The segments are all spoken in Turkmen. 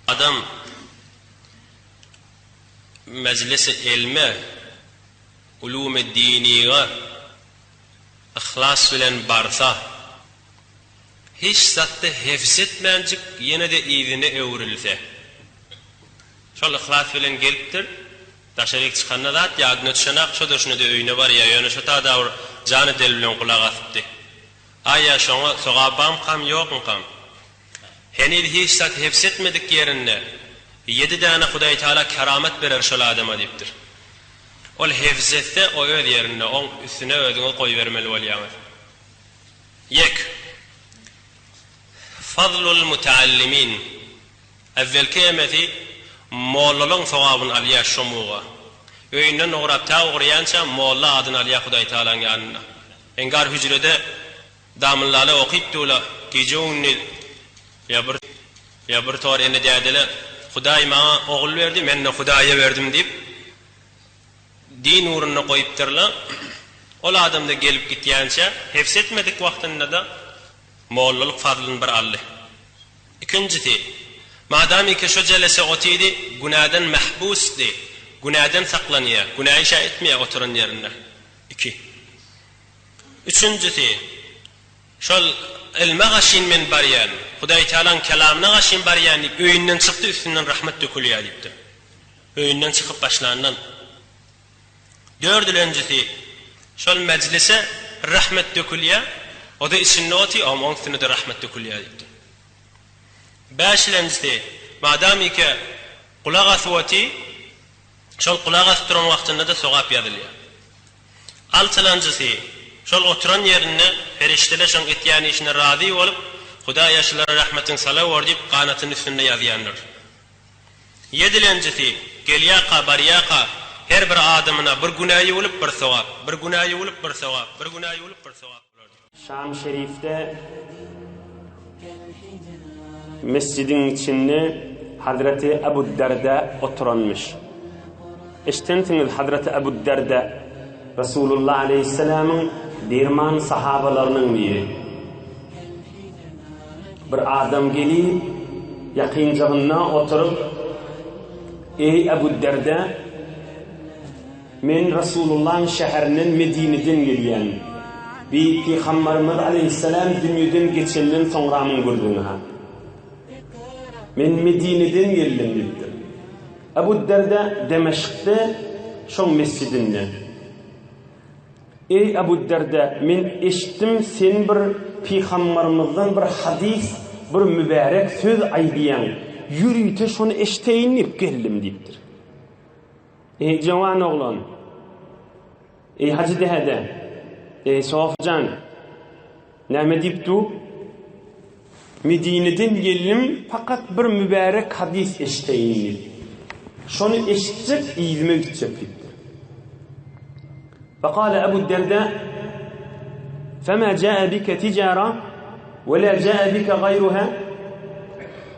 Adam meclisi ilme, ulûm-i diniye ihlas bilen barsa, hiç zatda hefz etmänjik yine de izine öwrilse. Şol ihlas bilen gelipdir. Daşaryk çykanda zat ýadyna düşenak şo döşüne de öýüne bar ýa ýöne şo tada jany del bilen kulak asypdy. Aýa şoňa sogabam kam ýokmy kam. Henil hiç zat hefz etmedik ýerinde 7 dana Hudaý Taala keramet berer şol adama diýipdir. Ol hefz etse o öz ýerinde, on üstüne özüňe goýbermeli bolýaňyz. Yek Fadlul mutaallimin. Evvel kemeti mollalyň sowabyn alýa şomuga. Öýünden oňrap ta oguryança molla adyny alýa Hudaý Taalaň ýanyna. Engar hüjrede damyllary okypdylar. Gejewni ya bir tor ene diýdiler. Hudaý maňa ogul berdi, men de Hudaýa berdim diýip din uğruna koyuptırlar. Ol adamda gelip gitýänçe hefs etmedik wagtynda da mollalyk fadlyny bir aldy. İkincisi, madami ki şo jelese otidi günahdan mahbusdi, günahdan saklanýar, günah işe etmeýär oturan ýerinde. 2. Üçüncüsi, şol ilme gaşyn men barýan, Hudaý Taalaň kelamyna gaşyn barýan diýip öýünden çykdy, üstünden rahmet dökülýär diýipdi. Öýünden çykyp başlandan. Dördüncüsi, şol meclise rahmet dökülýär, o da içinde oti, ama üstüne de rahmet dökülýär diýipdi. Beşincisi, madami ki kulak aswati, şol kulak astyran wagtynda da sogap ýazylýar. Altıncısı, şol oturan ýerine ferişteler şoň etýän işine razy bolup, Hudaý ýaşlara rahmetin salaw diýip qanatyny üstünde ýazýanlar. Yedincisi, gelýäka barýaka her bir adamına bir günahı bolup bir sowap, bir günahı bolup bir sowap, bir günahı bolup bir sowap bolar. Şam şerifde mescidin içinde Hazreti Ebu Derda oturanmış. Eştentiniz Hazreti Ebu Derda Resulullah Aleyhisselam'ın dirman sahabalarının biri. Bir adam gelip yakıncağına oturup ey Ebu Derda, men Resulullah'ın şäherininden Medine'den gelýän. Bir Peygamberimiz Aleyhisselam dünýeden geçenden soňra men gördüm ha. Men Medine'den geldim diýdi. Ebu Derda Demeşk'te şoň mescidinde. Ey Ebu Derda, men eşitdim sen bir Peygamberimizden bir hadis, bir mübarek söz aýdýan. Ýürüýte şonu eşiteýin diýip geldim diýipdir. Ey jawan oglan, ey hacı dehede, ey Sofjan, näme diýipdi? Medine'den geldim, fakat bir mübarek hadis eşiteýin. Şonu eşitjek, ýyzme gitjek diýipdi. فقال أبو الدرداء فما جاء بك تجارة ولا جاء بك غيرها.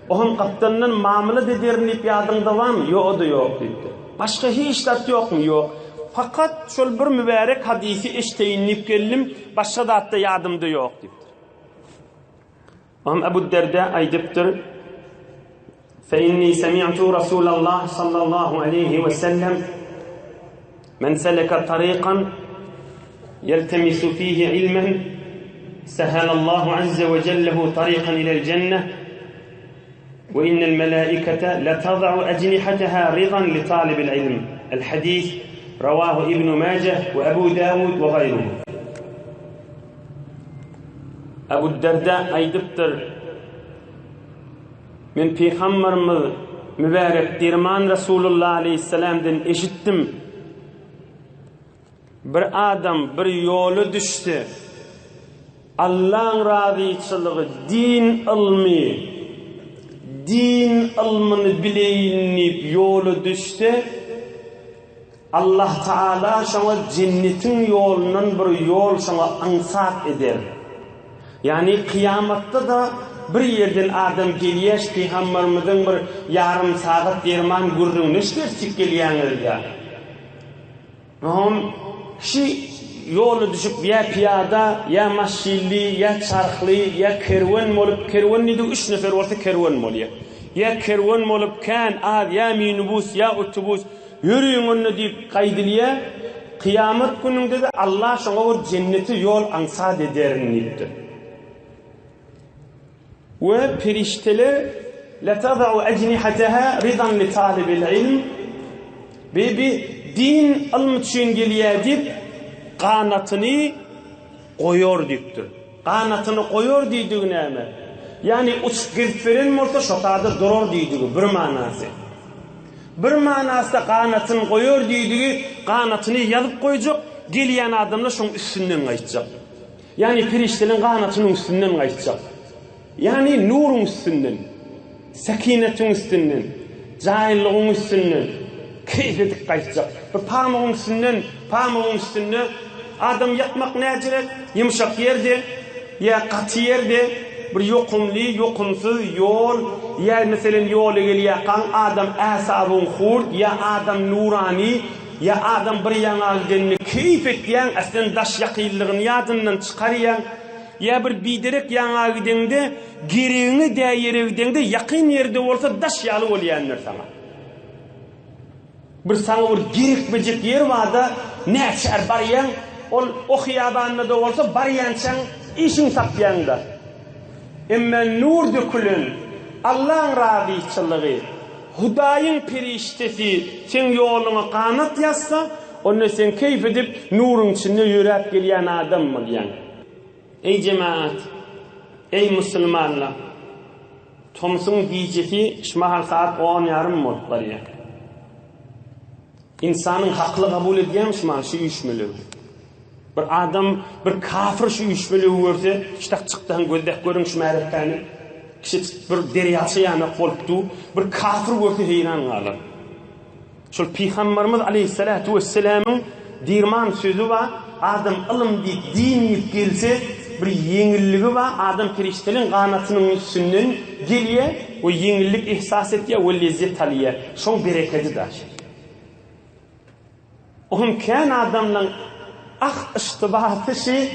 Ohan kaptandan mamıla dederinip ýadynda barmy? Ýok, ýok diýdi. Başka hiç zat ýokmy? Ýok. Fakat şol bir mübarek hadisi eşiteýinip geldim, başga zatda ýadymda ýok diýdi. Ebu Derda aýdypdyr: "Fe-inni semi'tu Rasulullah sallallahu aleyhi ve sellem men seleka tariqan yeltemisu fihi ilmen sehalallahu azze ve cellehu tariqan ila'l cenneh ve innel melâikete letada'u ecnihataha ridan li talibil ilm." El-hadis rawahu İbn Majah ve Ebu Davud ve gayruhu. Ebu Derda aýdypdyr: "Men Peygamberimiz mübarek dirman Resulullah aleyhisselam'dan eşitdim. Bir adam bir ýoly düşdi. Allah'ın razyçylygy, din ilmini bileýinip ýoly düşdi. Allah Taala şoňa cennetin ýolundan bir ýol şoňa ansat eder. Yani kıyamatda da bir yerden adam gelýär, Peygamberimizden bir yarım saat derman gurrun neşterçik gelýäňiz ya. Hom şi ýoly düşüp ya piyada, ya maşinli, ya çarkly, ya kerwen bolup, kerwen nidi 3 nefer bolsa kerwen bolýar. ya kervan bolup kan az ya minibus ya otobus yürüyün onu deyip kaydılıya kıyamet gününde de Allah şoňa o cenneti yol ansat ederin deyipdir. Ve perişteler لَتَضَعُ اَجْنِحَتَهَا رِضًا لِطَالِبِ الْعِلْمِ bir din ilm için geliye deyip kanatını koyuyor deyipdir. Kanatını koyuyor deydiği neyme? Yani uç girtverin morta şotada durur deydiği bir manası. Bir manası da kanatını koyuyor deydiği kanatını yazıp koyacak, geliyen adamla şunun üstünden kaçacak. Yani periştenin kanatının üstünden kaçacak. Yani nurun üstünden, sakinetin üstünden, cahilliğin üstünden keyfedik kaçacak. Bir pamağın üstünden adam yatmak neceret, yumuşak yerde ya katı yerde bir yokumsuz yol ya mesela yola geliyor kan adam asabın hurt ya adam nurani ya adam bir yanağından keyfetleyen aslında daş yakillığını yadından çıkarıyan ya bir biderek yanağından da gereğini değerevden de yakın yerde olsa daş yalı olayanlar sana. Bir sana bir gerekmeyecek yer var da ne açar bariyan o hiyabanında da olsa bariyançan işin sapyanda. Emme nur dökülün Allah'ın razıçılığı Hudayın periştesi sen yoluna kanat yazsa onu sen keyif edip nurun içinde yürüyüp gelen adam mı diyen. Ey cemaat, ey Müslümanlar, Tomsun diyeceği şmahal saat 10:30 modlar ya. İnsanın haklı kabul ediyen şmahal şu işmeli. Bir adam, bir kafir şu işmeli görse, işte çıktan gözde görün şmahal kişi bir deriyası yani kolptu, bir kafir görse heyran kalır. Şol Peygamberimiz Aleyhissalatu vesselam'ın dirman sözü var, adam ilm din yip gelse, bir yengilliği var, adam periştenin kanatının üstünden geliyor, o yengillik ihsas ediyor, o lezzet alıyor. Şon bereketi daşır. Onun kan adamın iştibatı şey,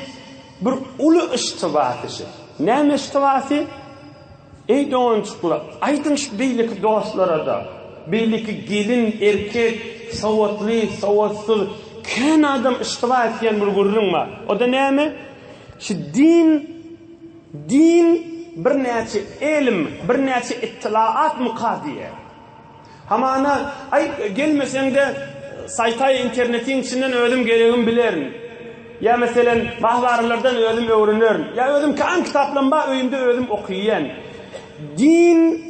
bir ulu iştibatı şey. Ne iştibatı? Ey doğançıklar, aytın şu beylik dostlara da, beylik gelin, erkek, savatlı, savatsız, kan adam iştibat ediyen bir gurrun var. O da ne mi? Şu din bir neçe ilim, bir neçe ittilaat mukadiye. Hamana ay gelmesen de saytay internetin içinden ödüm gereğim bilirim. Ya mesela mahvarlardan ödüm öğrenirim. Ya ödüm kan kitaplanma öyümde ödüm okuyen. Din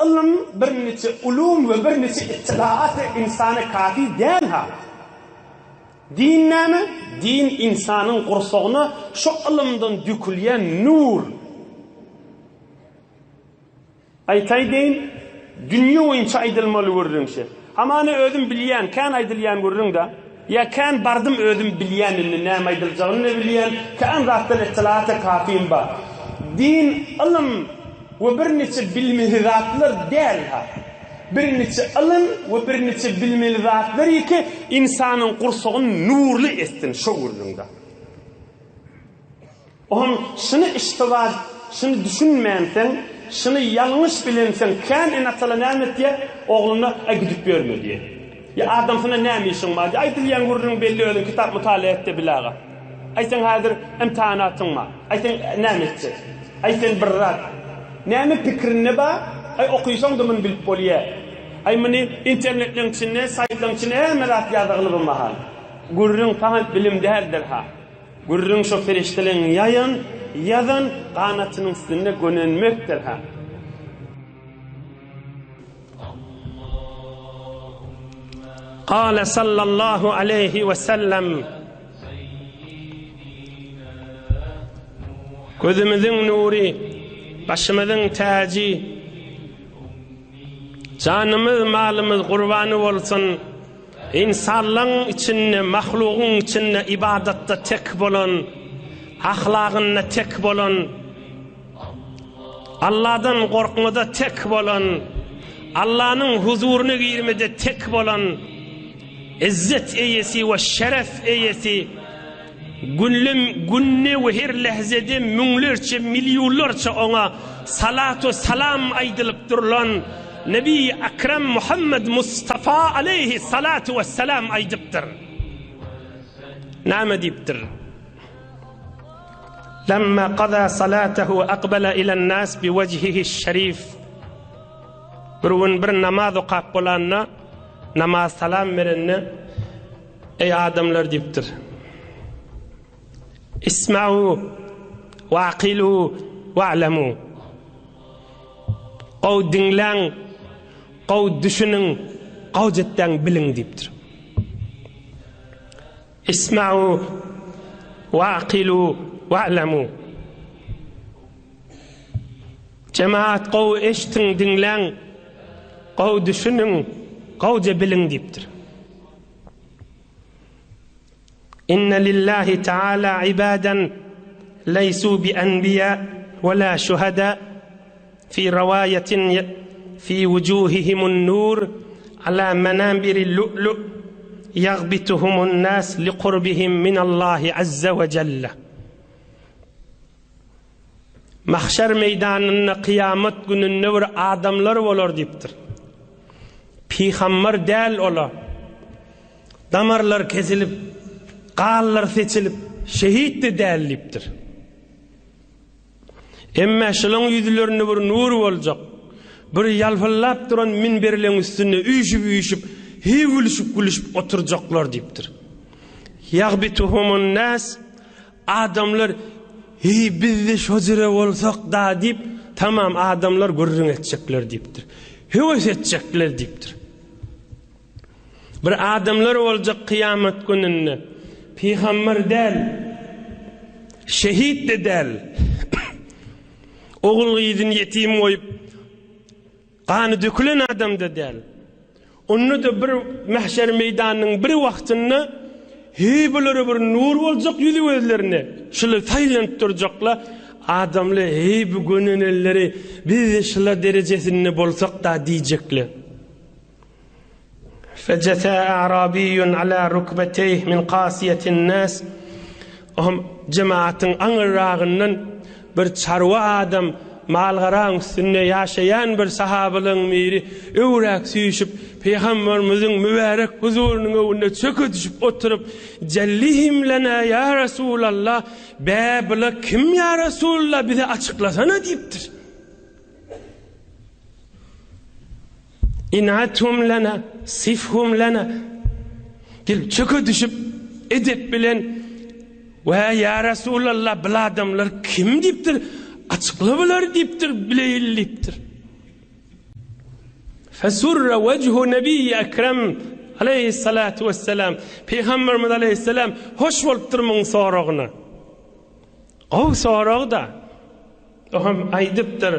ilim bir neçe ulum ve bir neçe ittilaat insanı kafi değil ha. Din ne mi? Din insanın kursuğuna şu ilimden dökülen nur. Aytay deyin, dünya oyunca aydılmalı görürün şey. Ama ne ödüm bilyen, kan aydılyan görürün da, ya kan bardım ödüm bilyenini, ne aydılacağını ne bilyen, kan zaten ittilaata kafiyim ba. Din, ilim ve bir neçe bilmihizatlar değil ha. Bir neçe ilim ve bir neçe bilmihizatlar ki insanın kursuğunu nurlu etsin şu görürün da. Onun şunu iştivat, şunu düşünmeyensen, şunu yanlış bilensen, kan enatala nâmet diye oğluna gidip görmüyor diye. Ya adam sana nâmişsin ma diye. Ay diyen görürün belli ödün kitap mutala etti bilağa. Ay sen hadir imtihanatın ma. Ay sen nâmetçi. Ay sen birrat. Nâmet fikrinne ba? Ay okuysan da mın bilip boliye. Ay mani internetin içine, saytın içine merak yazıqlı bu mahal. Görürün falan bilim değerdir ha. Görürün şu feriştelerin yayın, yazın kanatının üstünde gönenmektir ha. Kâle sallallahu aleyhi ve sellem gözümüzün nuri, başımızın tacı, canımız, malımız kurbanı olsun. İnsanlığın içinde, mahluğun içinde ibadette tek bolun, ahlakında tek bolun, Allah'tan korkmada tek bolun, Allah'ın huzurunu girmede tek bolun, izzet eyesi ve şeref eyesi, günne ve her lehzede münglerçe, milyonlarca ona salatu salam aydılıp durulan Nebi Ekrem Muhammed Mustafa aleyhi salatu ve selam aydıptır. Nâme deyiptir. Lemma qada salatahu aqbala ilen nas bi vecihihi şerif. Bir namaz okap olanna, namaz salam verenine, ey adamlar deyiptir. İsma'u ve aqilu ve a'lemu. Qaw dinlen, qaw düşünün, qaw jetten bilin deyiptir. İsma'u ve aqilu ve a'lemu. Cemaat qaw eştin, dinlen, qaw düşünün, qaw bilin deyiptir. إن لله تعالى عبادا ليسوا بأنبياء ولا شهداء في رواية في وجوههم النور على منابر اللؤلؤ يغبطهم الناس لقربهم من الله عز وجل. Mahşer meydanında kıyamet gününde bir adamlar olur deyiptir. Peygamber değil ola. Damarlar kesilip, qallar seçilip, şehit de değerliptir. Emme şılın yüzlerine bir nur olacak. Bir yalfallap duran minberlerin üstüne üyüşüp, gülüşüp oturacaklar deyiptir. Yagbituhumun nas, adamlar biz de şözire olsak da deyip, tamam adamlar gurrun edecekler deyiptir. Heves edecekler deyiptir. Bir adamlar olacak kıyamet gününde. Peygamber değil, şehit de değil, oğul yiğidin yetim oyup, kanı dökülen adam da değil. Onu da bir mahşer meydanının bir vaktinde, heybeleri bir nur olacak yüzü özlerine, şöyle tayland duracaklar, adamla heybe gönenelleri, biz de şöyle derecesini bolsak da diyecekler. فجثى أعرابي على ركبتيه من قاسية الناس. هم جماعة أنغراغنن bir çarwa adam malgaran üstünde yaşayan bir sahabalığın miri öwrak süýüşüp Peygamberimizin mübarek huzurunun önünde çöküp düşüp oturup cellihim lana ya Resulallah, bäbila kim ya Resulullah, bize açıklasana deyiptir. İnathum lana, sifhum lana. Gelip çökü düşüp edep bilen ve ya Resulallah, bil adamlar kim deyiptir, açıklabalar deyiptir, bileyilliptir. Fesurra vechu Nebi Ekrem aleyhissalatu vesselam, Peygamberimiz aleyhisselam hoş bolupdyr muň soragına. O sorag da oham aydypdyr.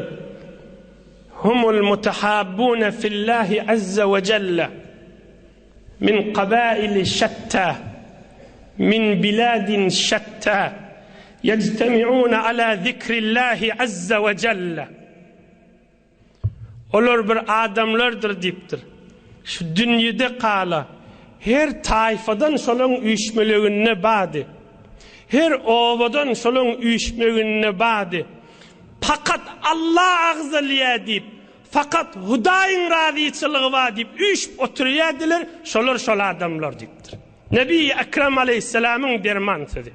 هم المتحابون في الله عز وجل من قبائل شتى من بلاد شتى يجتمعون على ذكر الله عز وجل. Olur bir adamlardır deyiptir. Şu dünyada qala her tayfadan şolun üýüşmelerine bady. Her owadan şolun üýüşmelerine bady. Fakat Allah agzaliya deyip, fakat Hudaýyň razyçylygy var deyip üýüşüp oturýardylar, şolar şol adamlar deyipdir. Nebi Ekrem aleyhisselamın derman sözi.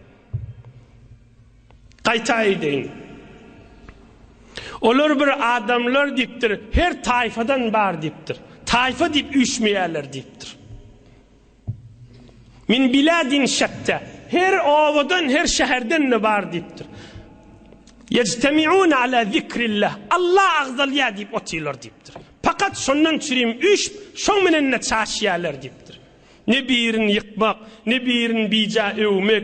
Qayta edeyin. Olur bir adamlar deyipdir, her tayfadan bar deyipdir. Tayfa deyip üýüşmeýärler deyipdir. Min biladin şatta, her owadan, her şäherden ne bar deyipdir. يجتمعون على ذكر الله. Allah agzalya deyip otylar deyipdir. Fakat şondan çürüm üç, şon menenne çaşýarlar deyipdir. Ne birini yıkmak, ne birini bija övmek,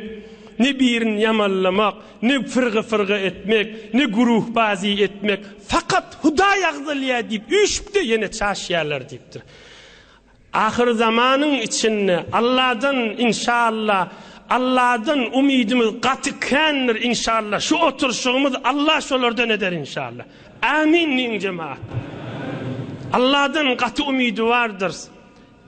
ne birini yamallamak, ne fırgı etmek, ne guruhbazi etmek. Fakat Hudaý agzalya deyip üçüp de yine çaşýarlar deyipdir. Ahir zamanın içinde Allah'dan inşallah, Allah'dan umidimiz qatıkandır inşallah. Şu oturuşumuz Allah şolardan eder inşallah. Amin cemaat. Allah'dan qatı umidi vardır.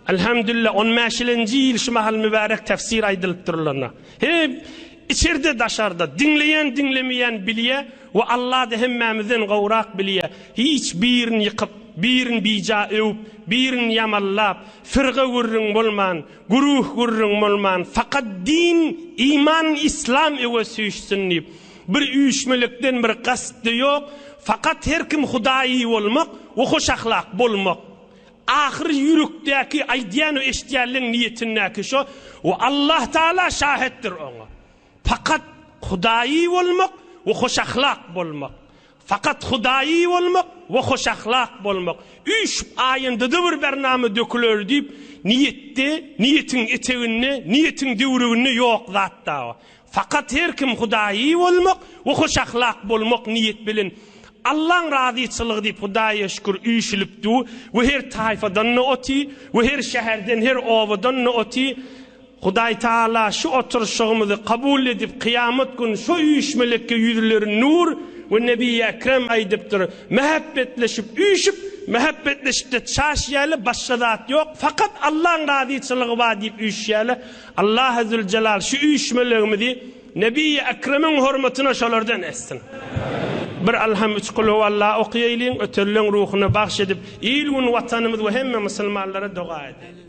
Elhamdülillah 15-nji ýyl şu mahal mübarek tefsir aýdylyp durulana. Hep içeride daşarda dinleyen dinlemeyen biliye ve Allah da hemmemizden gavrak biliye. Hiç birini yıkıp, birini bija övüp, birini yamallap, fırga gurrun bolman, guruh gurrun bolman, fakat din, iman, İslam eve süýşsin deyip, bir üýşmelikden bir kastı yok, fakat her kim Hudaýy bolmak we hoş ahlak bolmak. Ahir yürekdäki aýdýan we eşdýänliň niýetindäki şo, we Allah Taala şahitdir oňa. Fakat Hudaýy bolmak we hoş ahlak bolmak. Fakat Hudaýy bolmak we hoş ahlak bolmak. 3 aýynda da bir bername döküler diýip, niýetiň etegini, niýetiň döwrügini ýok zatda. Fakat her kim Hudaýy bolmak we hoş ahlak bolmak niýet bilen Allah'ın razıçılığı deyip Hudaýa şükür üýşilipdi we her taýfadan oti we her şäherden her owadan oti. Hudaý Taala şu oturuşygymy kabul edip kıyamet günü şu üýşmelikke ýüzleri nur we Nebi Ekrem aýdypdyr. Mehabbetleşip üýşüp, mehabbetleşip de çaşýaly başga zat ýok. Fakat Allah'ın razıçılığı bar diýip üýşýäli. Allah Azze Celal şu üýşmeligimizi Nebi Ekrem'in hormatyna şolardan etsin. Bir alham üç kulu vallah okuyaylin, ötürlüğün ruhunu bahşedip, ilgun vatanımız ve hemme musulmanlara dua edin.